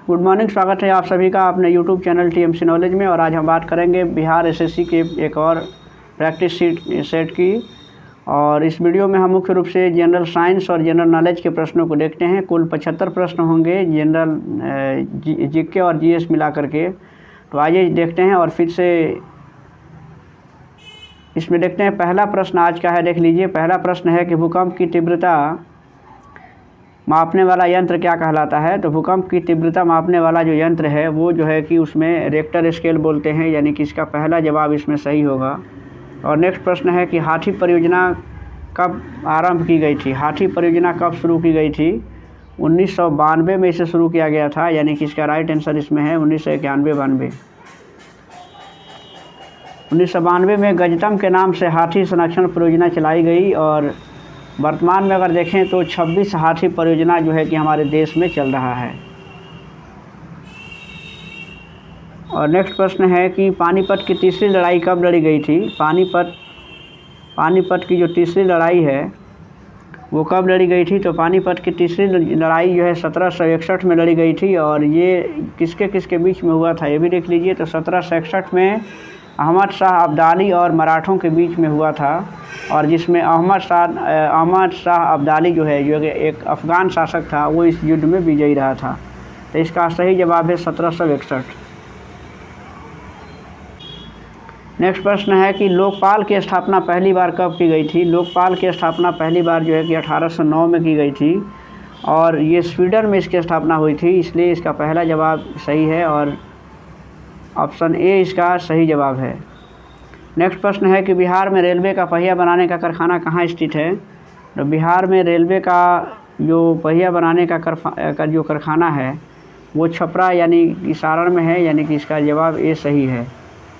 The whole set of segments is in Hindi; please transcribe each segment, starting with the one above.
गुड मॉर्निंग, स्वागत है आप सभी का अपने यूट्यूब चैनल टीएमसी नॉलेज में। और आज हम बात करेंगे बिहार एसएससी के एक और प्रैक्टिस सेट की। और इस वीडियो में हम मुख्य रूप से जनरल साइंस और जनरल नॉलेज के प्रश्नों को देखते हैं। कुल 75 प्रश्न होंगे जनरल जीके और जीएस मिला करके। तो आइए देखते हैं और फिर से इसमें देखते हैं। पहला प्रश्न आज का है, देख लीजिए। पहला प्रश्न है कि भूकंप की तीव्रता मापने वाला यंत्र क्या कहलाता है। तो भूकंप की तीव्रता मापने वाला जो यंत्र है वो जो है कि उसमें रेक्टर स्केल बोलते हैं, यानी कि इसका पहला जवाब इसमें सही होगा। और नेक्स्ट प्रश्न है कि हाथी परियोजना कब आरंभ की गई थी। हाथी परियोजना कब शुरू की गई थी। 1992 में इसे शुरू किया गया था, यानी कि इसका राइट आंसर इसमें है 1991-92। 1992 में गजतम के नाम से हाथी संरक्षण परियोजना चलाई गई। और वर्तमान में अगर देखें तो 26 हाथी परियोजना जो है कि हमारे देश में चल रहा है। और नेक्स्ट प्रश्न है कि पानीपत की तीसरी लड़ाई कब लड़ी गई थी। पानीपत की जो तीसरी लड़ाई है वो कब लड़ी गई थी। तो पानीपत की तीसरी लड़ाई जो है 1761 में लड़ी गई थी। और ये किसके किसके बीच में हुआ था ये भी देख लीजिए। तो 1761 में अहमद शाह अब्दाली और मराठों के बीच में हुआ था। और जिसमें अहमद शाह अब्दाली जो है, जो एक अफ़गान शासक था, वो इस युद्ध में विजयी रहा था। तो इसका सही जवाब है 1761। नेक्स्ट प्रश्न है कि लोकपाल की स्थापना पहली बार कब की गई थी। लोकपाल की स्थापना पहली बार जो है कि 1809 में की गई थी। और ये स्वीडन में इसकी स्थापना हुई थी, इसलिए इसका पहला जवाब सही है और ऑप्शन ए इसका सही जवाब है। नेक्स्ट प्रश्न है कि बिहार में रेलवे का पहिया बनाने का कारखाना कहाँ स्थित है। तो बिहार में रेलवे का जो पहिया बनाने का जो कारखाना है वो छपरा यानी कि सारण में है, यानी कि इसका जवाब ए सही है।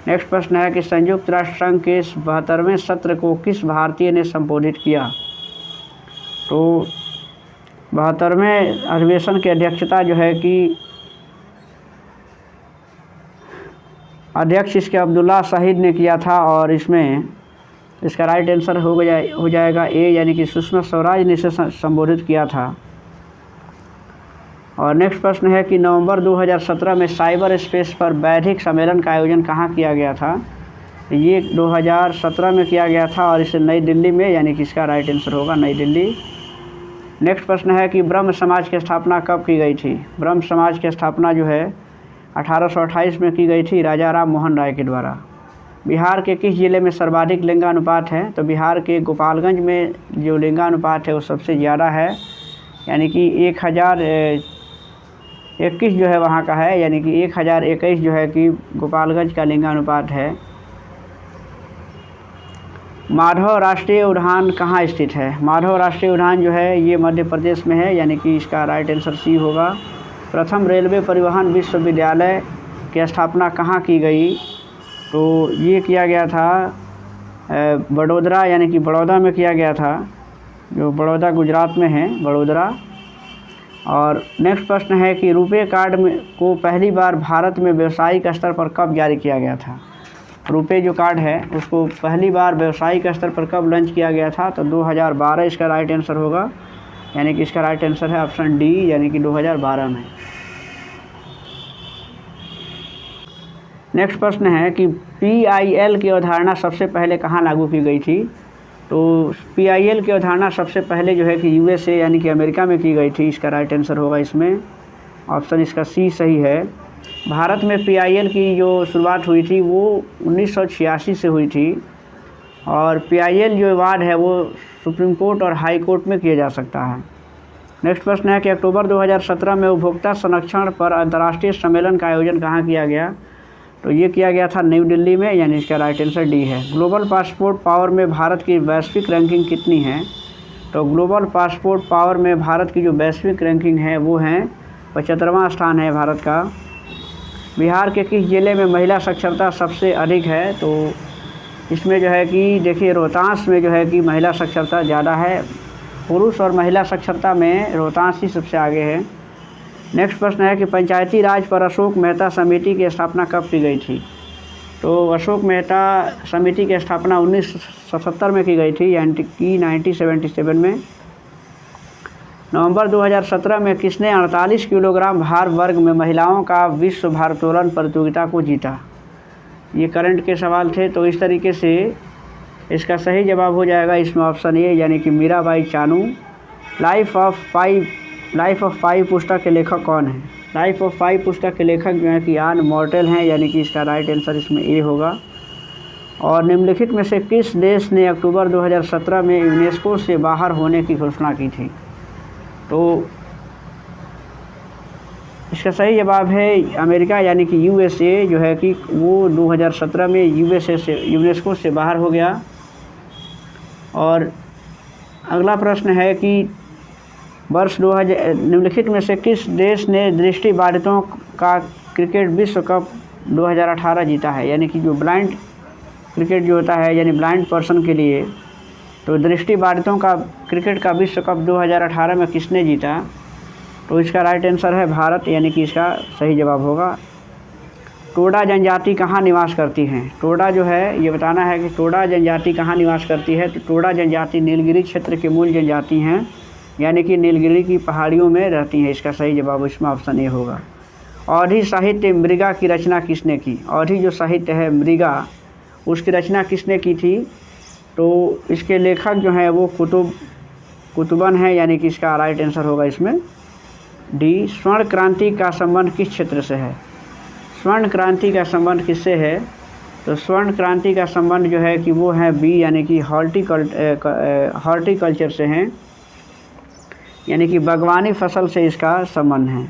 नेक्स्ट प्रश्न है कि संयुक्त राष्ट्र संघ के 72वें सत्र को किस भारतीय ने संबोधित किया। तो 72वें अधिवेशन की अध्यक्षता जो है कि अध्यक्ष इसके अब्दुल्ला शहीद ने किया था। और इसमें इसका राइट आंसर हो जाएगा ए, यानी कि सुषमा स्वराज ने इसे संबोधित किया था। और नेक्स्ट प्रश्न है कि नवंबर 2017 में साइबर स्पेस पर बौद्धिक सम्मेलन का आयोजन कहाँ किया गया था। ये 2017 में किया गया था और इसे नई दिल्ली में, यानी कि इसका राइट आंसर होगा नई दिल्ली। नेक्स्ट प्रश्न है कि ब्रह्म समाज की स्थापना कब की गई थी। ब्रह्म समाज की स्थापना जो है 1828 में की गई थी राजा राम मोहन राय के द्वारा। बिहार के किस ज़िले में सर्वाधिक लिंगानुपात है। तो बिहार के गोपालगंज में जो लिंगानुपात है वो सबसे ज़्यादा है, यानी कि 1021 जो है वहाँ का है, यानी कि 1021 जो है कि गोपालगंज का लिंगानुपात है। माधव राष्ट्रीय उद्यान कहाँ स्थित है। माधव राष्ट्रीय उद्यान जो है ये मध्य प्रदेश में है, यानी कि इसका राइट आंसर सी होगा। प्रथम रेलवे परिवहन विश्वविद्यालय की स्थापना कहाँ की गई। तो ये किया गया था बड़ौदा, यानी कि बड़ौदा में किया गया था, जो बड़ौदा गुजरात में है, बड़ौदा। और नेक्स्ट प्रश्न है कि रुपे कार्ड को पहली बार भारत में व्यावसायिक स्तर पर कब जारी किया गया था। रुपे जो कार्ड है उसको पहली बार व्यावसायिक स्तर पर कब लॉन्च किया गया था। तो 2012 इसका राइट आंसर होगा, यानी कि इसका राइट आंसर है ऑप्शन डी, यानी कि 2012 में। नेक्स्ट प्रश्न है कि PIL की अवधारणा सबसे पहले कहाँ लागू की गई थी। तो PIL की अवधारणा सबसे पहले जो है कि USA यानी कि अमेरिका में की गई थी, इसका राइट आंसर होगा इसमें ऑप्शन इसका सी सही है। भारत में PIL की जो शुरुआत हुई थी वो 1986 से हुई थी। और PIL जो वार्ड है वो सुप्रीम कोर्ट और हाई कोर्ट में किया जा सकता है। नेक्स्ट प्रश्न है कि अक्टूबर 2017 में उपभोक्ता संरक्षण पर अंतर्राष्ट्रीय सम्मेलन का आयोजन कहाँ किया गया। तो ये किया गया था नई दिल्ली में, यानी इसका राइट आंसर डी है। ग्लोबल पासपोर्ट पावर में भारत की वैश्विक रैंकिंग कितनी है। तो ग्लोबल पासपोर्ट पावर में भारत की जो वैश्विक रैंकिंग है वो है 75वां स्थान है भारत का। बिहार के किस ज़िले में महिला साक्षरता सबसे अधिक है। तो इसमें जो है कि देखिए रोहतास में जो है कि महिला साक्षरता ज़्यादा है। पुरुष और महिला साक्षरता में रोहतास ही सबसे आगे है। नेक्स्ट प्रश्न है कि पंचायती राज पर अशोक मेहता समिति की स्थापना कब की गई थी। तो अशोक मेहता समिति की स्थापना 1977 में की गई थी, यानी कि 1977 में। नवंबर 2017 में किसने 48 किलोग्राम भार वर्ग में महिलाओं का विश्व भारोत्तोलन प्रतियोगिता को जीता? ये करंट के सवाल थे। तो इस तरीके से इसका सही जवाब हो जाएगा इसमें ऑप्शन ए, यानी कि मीराबाई चानू। लाइफ ऑफ पाई पुस्तक के लेखक कौन है? लाइफ ऑफ पाई पुस्तक के लेखक जो है कि यान मॉर्टेल हैं, यानी कि इसका राइट आंसर इसमें ए होगा। और निम्नलिखित में से किस देश ने अक्टूबर 2017 में यूनेस्को से बाहर होने की घोषणा की थी? तो इसका सही जवाब है अमेरिका, यानी कि यूएसए जो है कि वो 2017 में यूनेस्को से बाहर हो गया। और अगला प्रश्न है कि निम्नलिखित में से किस देश ने दृष्टिबाधितों का क्रिकेट विश्व कप 2018 जीता है? यानी कि जो ब्लाइंड क्रिकेट जो होता है, यानी ब्लाइंड पर्सन के लिए, तो दृष्टिबाधितों का क्रिकेट का विश्व कप 2018 में किसने जीता? तो इसका राइट आंसर है भारत, यानी कि इसका सही जवाब होगा। टोडा जनजाति कहाँ निवास करती हैं? टोडा जो है ये बताना है कि टोडा जनजाति कहाँ निवास करती है। तो टोडा जनजाति नीलगिरी क्षेत्र के मूल जनजाति हैं, यानी कि नीलगिरी की पहाड़ियों में रहती हैं। इसका सही जवाब इसमें ऑप्शन ए होगा। औधी साहित्य मृगा की रचना किसने की? औधी जो साहित्य है मृगा, उसकी रचना किसने की थी? तो इसके लेखक जो हैं वो कुतुबन है, यानी कि इसका राइट आंसर होगा इसमें डी। स्वर्ण क्रांति का संबंध किस क्षेत्र से है? स्वर्ण क्रांति का संबंध किससे है? तो स्वर्ण क्रांति का संबंध जो है कि वो है बी, यानी कि हॉर्टिकल्चर से हैं, यानी कि बागवानी फसल से इसका संबंध है।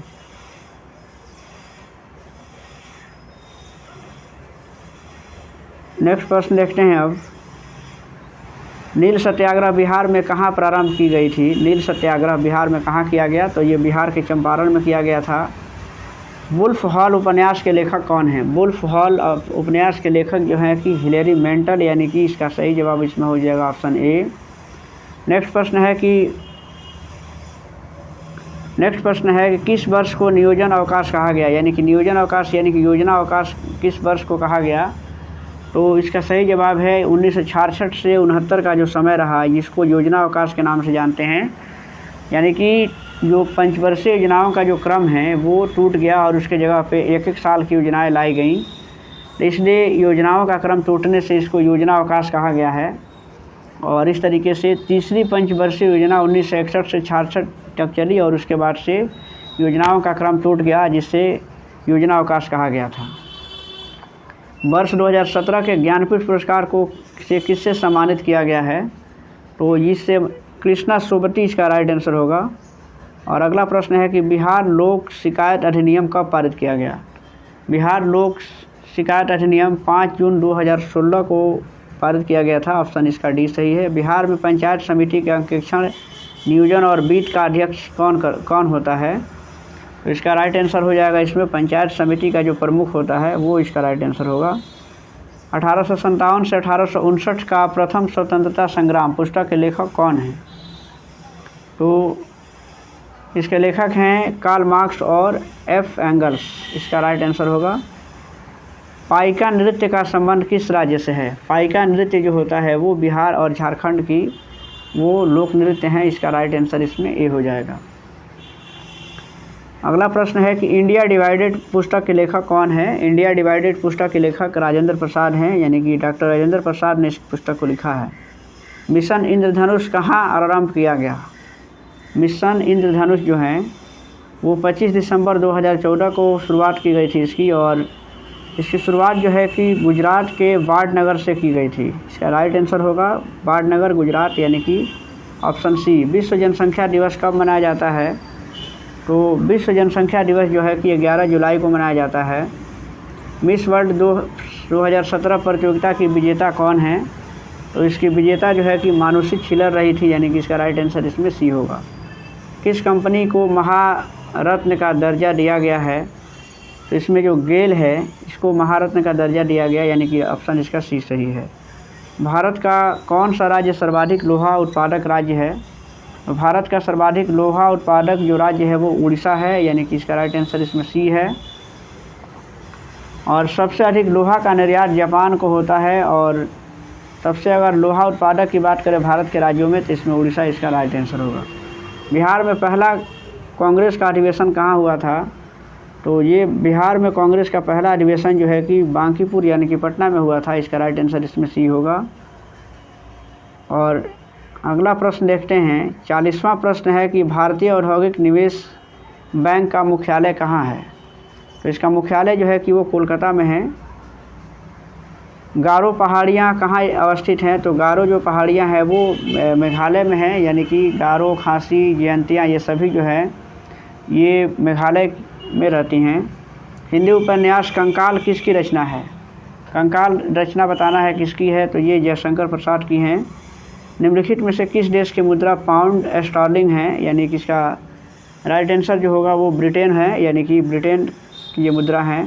नेक्स्ट प्रश्न देखते हैं अब। नील सत्याग्रह बिहार में कहाँ प्रारंभ की गई थी? नील सत्याग्रह बिहार में कहाँ किया गया? तो ये बिहार के चंपारण में किया गया था। वुल्फ हॉल उपन्यास के लेखक कौन हैं? वुल्फ हॉल उपन्यास के लेखक जो हैं कि हिलेरी मेंटल, यानी कि इसका सही जवाब इसमें हो जाएगा ऑप्शन ए। नेक्स्ट प्रश्न है कि किस वर्ष को नियोजन अवकाश कहा गया? यानी कि नियोजन अवकाश यानी कि योजना अवकाश किस वर्ष को कहा गया? तो इसका सही जवाब है 1966 से 69 का जो समय रहा, जिसको योजना अवकाश के नाम से जानते हैं। यानी कि जो पंचवर्षीय योजनाओं का जो क्रम है वो टूट गया और उसके जगह पे एक एक साल की योजनाएं लाई गई। तो इसलिए योजनाओं का क्रम टूटने से इसको योजना अवकाश कहा गया है। और इस तरीके से तीसरी पंचवर्षीय योजना 1961 से 66 तक चली और उसके बाद से योजनाओं का क्रम टूट गया, जिससे योजना अवकाश कहा गया था। वर्ष 2017 के ज्ञानपीठ पुरस्कार को किससे सम्मानित किया गया है? तो इससे कृष्णा सोबती इसका राइट आंसर होगा। और अगला प्रश्न है कि बिहार लोक शिकायत अधिनियम कब पारित किया गया? बिहार लोक शिकायत अधिनियम 5 जून 2016 को पारित किया गया था। ऑप्शन इसका डी सही है। बिहार में पंचायत समिति के अंकेक्षण, नियोजन और वित्त का अध्यक्ष कौन होता है? तो इसका राइट आंसर हो जाएगा इसमें पंचायत समिति का जो प्रमुख होता है वो इसका राइट आंसर होगा। 1857 से 1859 का प्रथम स्वतंत्रता संग्राम पुस्तक के लेखक कौन हैं? तो इसके लेखक हैं कार्ल मार्क्स और एफ एंगल्स। इसका राइट आंसर होगा। पाइका नृत्य का संबंध किस राज्य से है? पाइका नृत्य जो होता है वो बिहार और झारखंड की वो लोक नृत्य हैं। इसका राइट आंसर इसमें ए हो जाएगा। अगला प्रश्न है कि इंडिया डिवाइडेड पुस्तक के लेखक कौन है? इंडिया डिवाइडेड पुस्तक के लेखक राजेंद्र प्रसाद हैं, यानी कि डॉक्टर राजेंद्र प्रसाद ने इस पुस्तक को लिखा है। मिशन इंद्रधनुष कहाँ आरंभ किया गया? मिशन इंद्रधनुष जो है वो 25 दिसंबर 2014 को शुरुआत की गई थी इसकी, और इसकी शुरुआत जो है कि गुजरात के वाडनगर से की गई थी। इसका राइट आंसर होगा वाडनगर गुजरात, यानी कि ऑप्शन सी। विश्व जनसंख्या दिवस कब मनाया जाता है? तो विश्व जनसंख्या दिवस जो है कि 11 जुलाई को मनाया जाता है। मिस वर्ल्ड 2017 प्रतियोगिता की विजेता कौन है? तो इसकी विजेता जो है कि मानुषी छिलर रही थी, यानी कि इसका राइट आंसर इसमें सी होगा। किस कंपनी को महारत्न का दर्जा दिया गया है? तो इसमें जो गेल है इसको महारत्न का दर्जा दिया गया, यानी कि ऑप्शन इसका सी सही है। भारत का कौन सा राज्य सर्वाधिक लोहा उत्पादक राज्य है? तो भारत का सर्वाधिक लोहा उत्पादक जो राज्य है वो उड़ीसा है, यानी कि इसका राइट आंसर इसमें सी है। और सबसे अधिक लोहा का निर्यात जापान को होता है, और सबसे अगर लोहा उत्पादक की बात करें भारत के राज्यों में तो इसमें उड़ीसा इसका राइट आंसर होगा। बिहार में पहला कांग्रेस का अधिवेशन कहाँ हुआ था? तो ये बिहार में कांग्रेस का पहला अधिवेशन जो है कि बांकीपुर यानी कि पटना में हुआ था। इसका राइट आंसर इसमें सी होगा। और अगला प्रश्न देखते हैं, 40वां प्रश्न है कि भारतीय औद्योगिक निवेश बैंक का मुख्यालय कहाँ है? तो इसका मुख्यालय जो है कि वो कोलकाता में है। गारो पहाड़ियाँ कहाँ अवस्थित हैं? तो गारो जो पहाड़ियाँ हैं वो मेघालय में है, यानी कि गारो, खासी, जयंतिया ये सभी जो है ये मेघालय में रहती हैं। हिंदी उपन्यास कंकाल किसकी रचना है? कंकाल रचना बताना है किसकी है, तो ये जयशंकर प्रसाद की हैं। निम्नलिखित में से किस देश की मुद्रा पाउंड स्टर्लिंग है? यानी कि इसका राइट आंसर जो होगा वो ब्रिटेन है, यानी कि ब्रिटेन की ये मुद्रा है।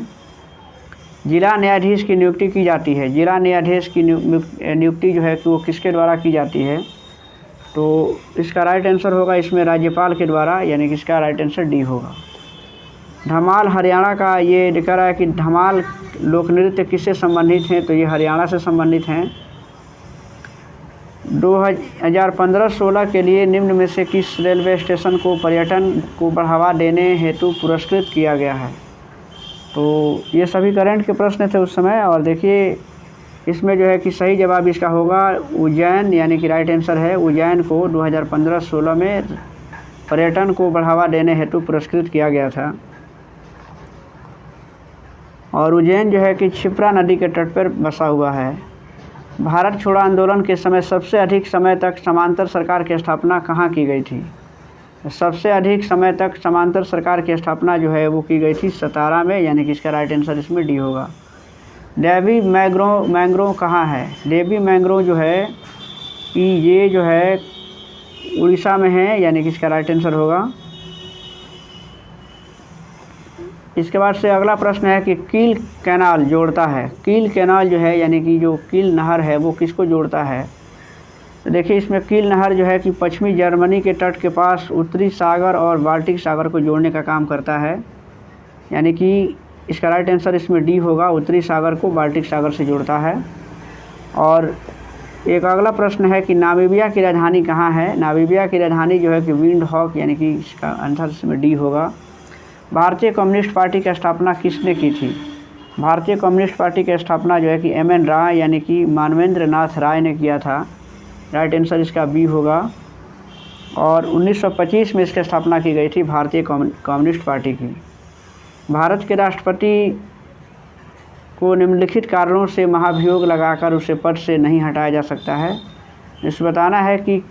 जिला न्यायाधीश की नियुक्ति की जाती है। जिला न्यायाधीश की नियुक्ति जो है कि वो किसके द्वारा की जाती है? तो इसका राइट आंसर होगा इसमें राज्यपाल के द्वारा, यानी कि इसका राइट आंसर डी होगा। धमाल हरियाणा का ये लिखा रहा है कि धमाल लोक नृत्य किससे संबंधित हैं? तो ये हरियाणा से संबंधित हैं। 2015-16 के लिए निम्न में से किस रेलवे स्टेशन को पर्यटन को बढ़ावा देने हेतु पुरस्कृत किया गया है? तो ये सभी करंट के प्रश्न थे उस समय। और देखिए इसमें जो है कि सही जवाब इसका होगा उज्जैन, यानी कि राइट आंसर है उज्जैन को 2015-16 में पर्यटन को बढ़ावा देने हेतु पुरस्कृत किया गया था। और उज्जैन जो है कि क्षिप्रा नदी के तट पर बसा हुआ है। भारत छोड़ो आंदोलन के समय सबसे अधिक समय तक समांतर सरकार की स्थापना कहाँ की गई थी? सबसे अधिक समय तक समांतर सरकार की स्थापना जो है वो की गई थी सतारा में, यानी कि इसका राइट आंसर इसमें डी होगा। देवी मैंग्रोव कहाँ है? देवी मैंग्रोव जो है कि ये जो है उड़ीसा में है, यानी कि इसका राइट आंसर होगा। इसके बाद से अगला प्रश्न है कि कील कैनाल जोड़ता है। कील कैनाल जो है यानी कि जो कील नहर है वो किसको जोड़ता है? तो देखिए इसमें कील नहर जो है कि पश्चिमी जर्मनी के तट के पास उत्तरी सागर और बाल्टिक सागर को जोड़ने का काम करता है, यानी कि इसका राइट आंसर इसमें डी होगा, उत्तरी सागर को बाल्टिक सागर से जोड़ता है। और एक अगला प्रश्न है कि नामीबिया की राजधानी कहाँ है? नामीबिया की राजधानी जो है कि विंडहॉक, यानी कि इसका आंसर इसमें डी होगा। भारतीय कम्युनिस्ट पार्टी की स्थापना किसने की थी? भारतीय कम्युनिस्ट पार्टी की स्थापना जो है कि एम.एन. राय यानी कि मानवेंद्र नाथ राय ने किया था। राइट आंसर इसका बी होगा। और 1925 में इसकी स्थापना की गई थी भारतीय कम्युनिस्ट पार्टी की। भारत के राष्ट्रपति को निम्नलिखित कारणों से महाभियोग लगाकर उसे पद से नहीं हटाया जा सकता है। इसे बताना है कि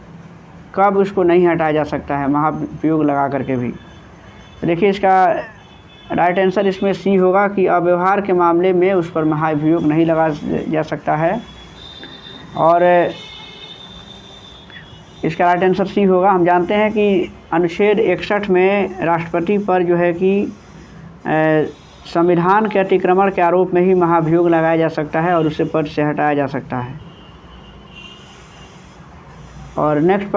कब उसको नहीं हटाया जा सकता है महाभियोग लगा करके भी। देखिए इसका राइट आंसर इसमें सी होगा कि अव्यवहार के मामले में उस पर महाभियोग नहीं लगा जा सकता है। और इसका राइट आंसर सी होगा। हम जानते हैं कि अनुच्छेद 61 में राष्ट्रपति पर जो है कि संविधान के अतिक्रमण के आरोप में ही महाभियोग लगाया जा सकता है और उसे पद से हटाया जा सकता है। और नेक्स्ट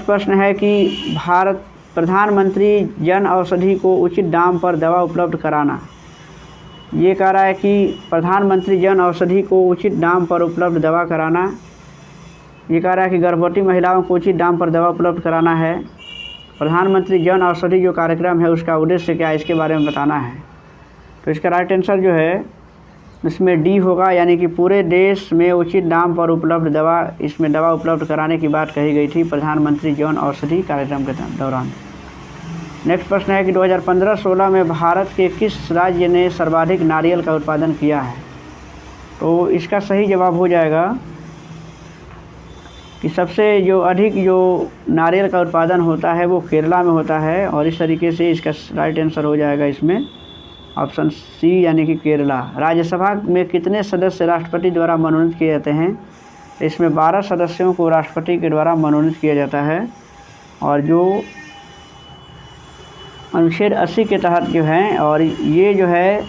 प्रश्न है कि भारत प्रधानमंत्री जन औषधि को उचित दाम पर दवा उपलब्ध कराना। ये कह रहा है कि प्रधानमंत्री जन औषधि को उचित दाम पर उपलब्ध दवा कराना। ये कह रहा है कि गर्भवती महिलाओं को उचित दाम पर दवा उपलब्ध कराना है। प्रधानमंत्री जन औषधि जो कार्यक्रम है उसका उद्देश्य क्या है, इसके बारे में बताना है। तो इसका राइट आंसर जो है इसमें डी होगा, यानी कि पूरे देश में उचित दाम पर उपलब्ध दवा, इसमें दवा उपलब्ध कराने की बात कही गई थी प्रधानमंत्री जन औषधि कार्यक्रम के दौरान। नेक्स्ट प्रश्न है कि 2015-16 में भारत के किस राज्य ने सर्वाधिक नारियल का उत्पादन किया है? तो इसका सही जवाब हो जाएगा कि सबसे जो अधिक जो नारियल का उत्पादन होता है वो केरला में होता है। और इस तरीके से इसका राइट आंसर हो जाएगा इसमें ऑप्शन सी, यानी कि केरला। राज्यसभा में कितने सदस्य राष्ट्रपति द्वारा मनोनीत किए जाते हैं? इसमें 12 सदस्यों को राष्ट्रपति के द्वारा मनोनीत किया जाता है। और जो अनुच्छेद 80 के तहत जो हैं, और ये जो है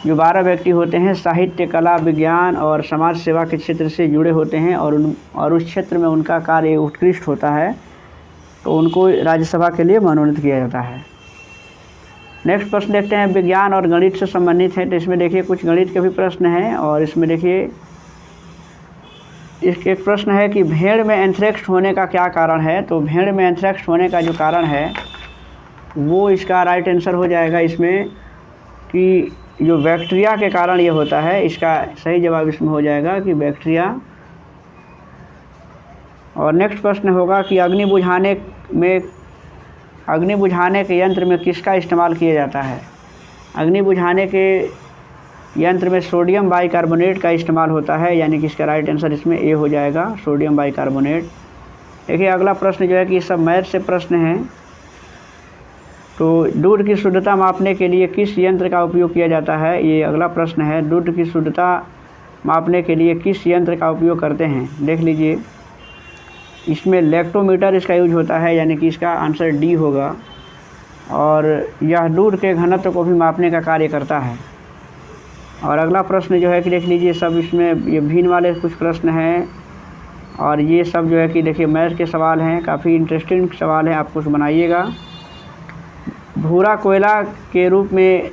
जो 12 व्यक्ति होते हैं साहित्य, कला, विज्ञान और समाज सेवा के क्षेत्र से जुड़े होते हैं और उस क्षेत्र में उनका कार्य उत्कृष्ट होता है, तो उनको राज्यसभा के लिए मनोनीत किया जाता है। नेक्स्ट प्रश्न देखते हैं, विज्ञान और गणित से संबंधित है। तो इसमें देखिए कुछ गणित के भी प्रश्न हैं। और इसमें देखिए एक प्रश्न है कि भेड़ में एंथ्रेक्स होने का क्या कारण है। तो भेड़ में एंथ्रेक्स होने का जो कारण है वो इसका राइट आंसर हो जाएगा इसमें कि जो बैक्टीरिया के कारण ये होता है। इसका सही जवाब इसमें हो जाएगा कि बैक्टीरिया। और नेक्स्ट प्रश्न होगा कि अग्नि बुझाने के यंत्र में किसका इस्तेमाल किया जाता है। अग्नि बुझाने के यंत्र में सोडियम बाइकार्बोनेट का इस्तेमाल होता है, यानी कि इसका राइट आंसर इसमें ए हो जाएगा, सोडियम बाइकार्बोनेट। देखिए अगला प्रश्न जो है कि सब मैथ से प्रश्न हैं। तो दूध की शुद्धता मापने के लिए किस यंत्र का उपयोग किया जाता है, ये अगला प्रश्न है। दूध की शुद्धता मापने के लिए किस यंत्र का उपयोग करते हैं, देख लीजिए। इसमें लैक्टोमीटर इसका यूज होता है, यानी कि इसका आंसर डी होगा। और यह दूध के घनत्व को भी मापने का कार्य करता है। और अगला प्रश्न जो है कि देख लीजिए, सब इसमें ये भिन्न वाले कुछ प्रश्न हैं और ये सब जो है कि देखिए मैथ के सवाल हैं, काफ़ी इंटरेस्टिंग सवाल हैं, आप कुछ बनाइएगा। भूरा कोयला के रूप में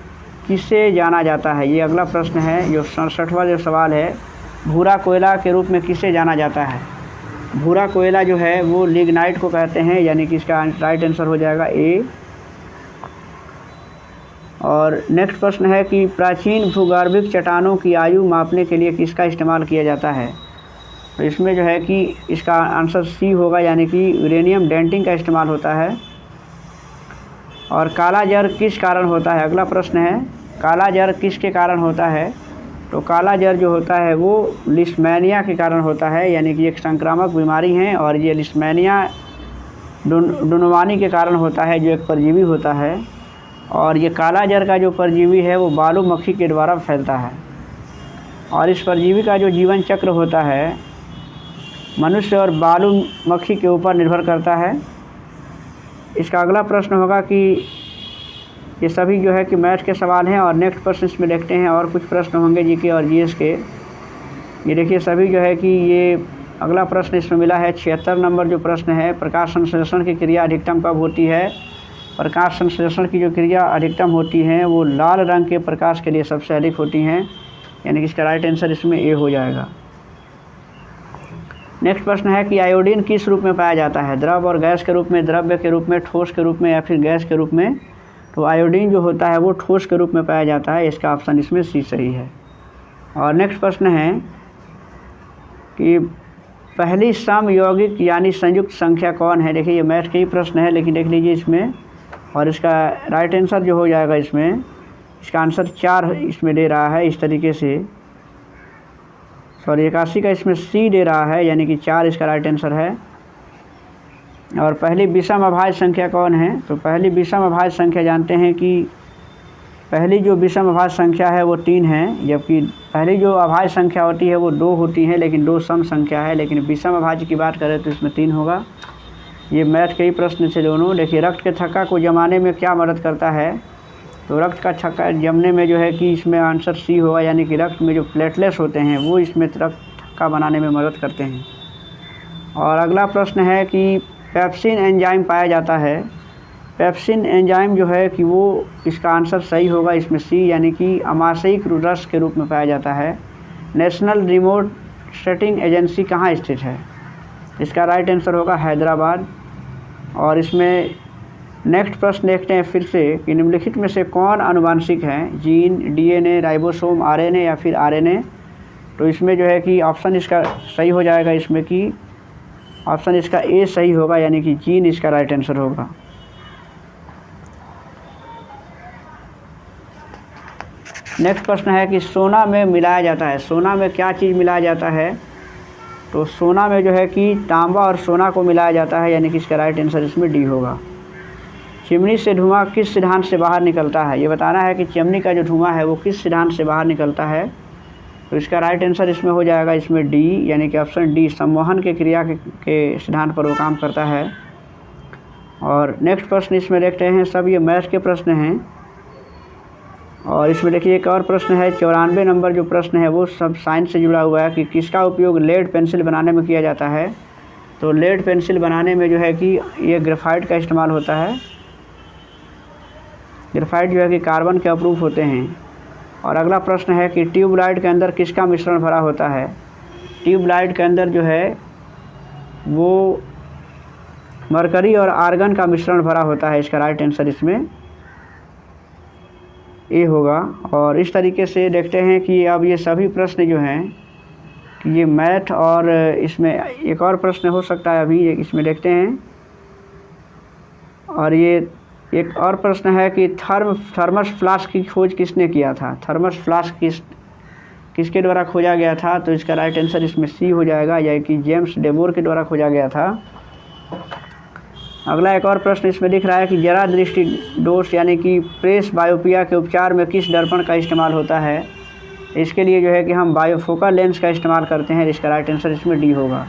किसे जाना जाता है, ये अगला प्रश्न है। जो 67वां जो सवाल है, भूरा कोयला के रूप में किसे जाना जाता है। भूरा कोयला जो है वो लिग्नाइट को कहते हैं, यानी कि इसका राइट आंसर हो जाएगा ए। और नेक्स्ट प्रश्न है कि प्राचीन भूगर्भिक चट्टानों की आयु मापने के लिए किसका इस्तेमाल किया जाता है। तो इसमें जो है कि इसका आंसर सी होगा, यानी कि यूरेनियम डेंटिंग का इस्तेमाल होता है। और काला जर किस कारण होता है, अगला प्रश्न है, काला जर किसके कारण होता है। तो काला जर जो होता है वो लिस्टमैनिया के कारण होता है, यानी कि एक संक्रामक बीमारी है। और ये लिस्टमैनिया डुनवानी के कारण होता है, जो एक परजीवी होता है। और ये काला जर का जो परजीवी है वो बालू मक्खी के द्वारा फैलता है। और इस परजीवी का जो जीवन चक्र होता है मनुष्य और बालू मक्खी के ऊपर निर्भर करता है। इसका अगला प्रश्न होगा कि ये सभी जो है कि मैथ के सवाल हैं। और नेक्स्ट प्रश्न इसमें देखते हैं, और कुछ प्रश्न होंगे जीके और जीएस के। ये देखिए सभी जो है कि ये अगला प्रश्न इसमें मिला है 76 नंबर जो प्रश्न है, प्रकाश संश्लेषण की क्रिया अधिकतम कब होती है। प्रकाश संश्लेषण की जो क्रिया अधिकतम होती हैं वो लाल रंग के प्रकाश के लिए सबसे अधिक होती हैं, यानी कि इसका राइट आंसर इसमें ए हो जाएगा। नेक्स्ट प्रश्न है कि आयोडीन किस रूप में पाया जाता है, द्रव और गैस के रूप में, द्रव्य के रूप में, ठोस के रूप में या फिर गैस के रूप में। तो आयोडीन जो होता है वो ठोस के रूप में पाया जाता है, इसका ऑप्शन इसमें सी सही है। और नेक्स्ट प्रश्न है कि पहली समयौगिक यानी संयुक्त संख्या कौन है। देखिए ये मैथ के ही प्रश्न है, लेकिन देख लीजिए इसमें। और इसका राइट आंसर जो हो जाएगा इसमें, इसका आंसर 4 इसमें दे रहा है इस तरीके से। सॉरी 81 का इसमें सी दे रहा है, यानी कि 4 इसका राइट आंसर है। और पहली विषम अभाज्य संख्या कौन है। तो पहली विषम अभाज्य संख्या जानते हैं कि पहली जो विषम अभाज्य संख्या है वो 3 है, जबकि पहली जो अभाज्य संख्या होती है वो 2 होती है, लेकिन 2 सम संख्या है। लेकिन विषम अभाज्य की बात करें तो इसमें 3 होगा। ये मैथ के ही प्रश्न थे दोनों। देखिए रक्त के थक्का को जमाने में क्या मदद करता है। तो रक्त का थक्का जमने में जो है कि इसमें आंसर सी होगा, यानी कि रक्त में जो प्लेटलेट्स होते हैं वो इसमें रक्त थक्का बनाने में मदद करते हैं। और अगला प्रश्न है कि पेप्सिन एंजाइम पाया जाता है। पेप्सिन एंजाइम जो है कि वो इसका आंसर सही होगा इसमें सी, यानी कि अमाशयिक रस के रूप में पाया जाता है। नेशनल रिमोट सेटिंग एजेंसी कहाँ स्थित है। इसका राइट आंसर होगा हैदराबाद। और इसमें नेक्स्ट प्रश्न देखते हैं फिर से कि निम्नलिखित में से कौन आनुवांशिक है, जीन, डीएनए, राइबोसोम, आरएनए या फिर आरएनए। तो इसमें जो है कि ऑप्शन इसका सही हो जाएगा इसमें कि ऑप्शन इसका ए सही होगा, यानी कि जीन इसका राइट आंसर होगा। नेक्स्ट प्रश्न है कि सोना में मिलाया जाता है। सोना में क्या चीज़ मिलाया जाता है। तो सोना में जो है कि तांबा और सोना को मिलाया जाता है, यानी कि इसका राइट आंसर इसमें डी होगा। चिमनी से धुआं किस सिद्धांत से बाहर निकलता है। ये बताना है कि चिमनी का जो धुआं है वो किस सिद्धांत से बाहर निकलता है। तो इसका राइट आंसर इसमें हो जाएगा इसमें डी, यानी कि ऑप्शन डी, संवहन के क्रिया के सिद्धांत पर वो काम करता है। और नेक्स्ट प्रश्न इसमें देखते हैं, सब ये मैथ के प्रश्न हैं। और इसमें देखिए एक और प्रश्न है 94 नंबर जो प्रश्न है वो सब साइंस से जुड़ा हुआ है कि किसका उपयोग लेड पेंसिल बनाने में किया जाता है। तो लेड पेंसिल बनाने में जो है कि ये ग्रेफाइट का इस्तेमाल होता है। ग्रेफाइट जो है कि कार्बन के अप्रूव होते हैं। और अगला प्रश्न है कि ट्यूबलाइट के अंदर किसका मिश्रण भरा होता है। ट्यूबलाइट के अंदर जो है वो मरकरी और आर्गन का मिश्रण भरा होता है। इसका राइट आंसर इसमें ए होगा। और इस तरीके से देखते हैं कि अब ये सभी प्रश्न जो हैं कि ये मैथ, और इसमें एक और प्रश्न हो सकता है अभी इसमें देखते हैं। और ये एक और प्रश्न है कि थर्मस फ्लास्क की खोज किसने किया था? थर्मस फ्लास्क किसके द्वारा खोजा गया था? तो इसका राइट आंसर इसमें सी हो जाएगा, यानी कि जेम्स डेबोर के द्वारा खोजा गया था। अगला एक और प्रश्न इसमें दिख रहा है कि जरा दृष्टि दोष यानी कि प्रेस बायोपिया के उपचार में किस दर्पण का इस्तेमाल होता है? इसके लिए जो है कि हम बायोफोकल लेंस का इस्तेमाल करते हैं। इसका राइट आंसर इसमें डी होगा।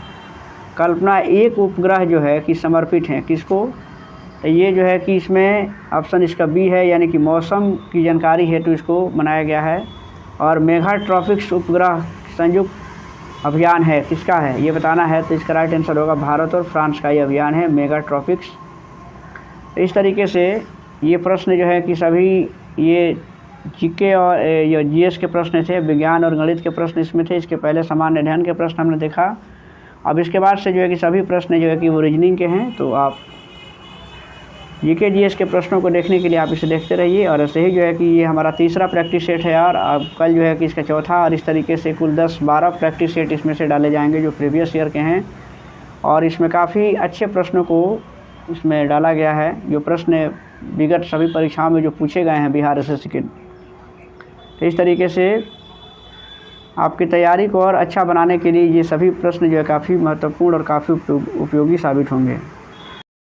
कल्पना एक उपग्रह जो है कि समर्पित है किसको? तो ये जो है कि इसमें ऑप्शन इसका बी है, यानी कि मौसम की जानकारी हेतु इसको बनाया गया है। और मेगाट्रॉपिक्स उपग्रह संयुक्त अभियान है किसका है ये बताना है। तो इसका राइट आंसर होगा भारत और फ्रांस का ये अभियान है मेगाट्रॉपिक्स। इस तरीके से ये प्रश्न जो है कि सभी ये जीके और ये जीएस के प्रश्न थे, विज्ञान और गणित के प्रश्न इसमें थे। इसके पहले सामान्य अध्ययन के प्रश्न हमने देखा। अब इसके बाद से जो है कि सभी प्रश्न जो है कि वो रीजनिंग के हैं। तो आप जीके जीएस के प्रश्नों को देखने के लिए आप इसे देखते रहिए। और ऐसे ही जो है कि ये हमारा तीसरा प्रैक्टिस सेट है यार। अब कल जो है कि इसका चौथा, और इस तरीके से कुल 10-12 प्रैक्टिस सेट इसमें से डाले जाएंगे जो प्रीवियस ईयर के हैं। और इसमें काफ़ी अच्छे प्रश्नों को इसमें डाला गया है, जो प्रश्न विगत सभी परीक्षाओं में जो पूछे गए हैं बिहार एसएससी के। तो इस तरीके से आपकी तैयारी को और अच्छा बनाने के लिए ये सभी प्रश्न जो है काफ़ी महत्वपूर्ण और काफ़ी उपयोगी साबित होंगे।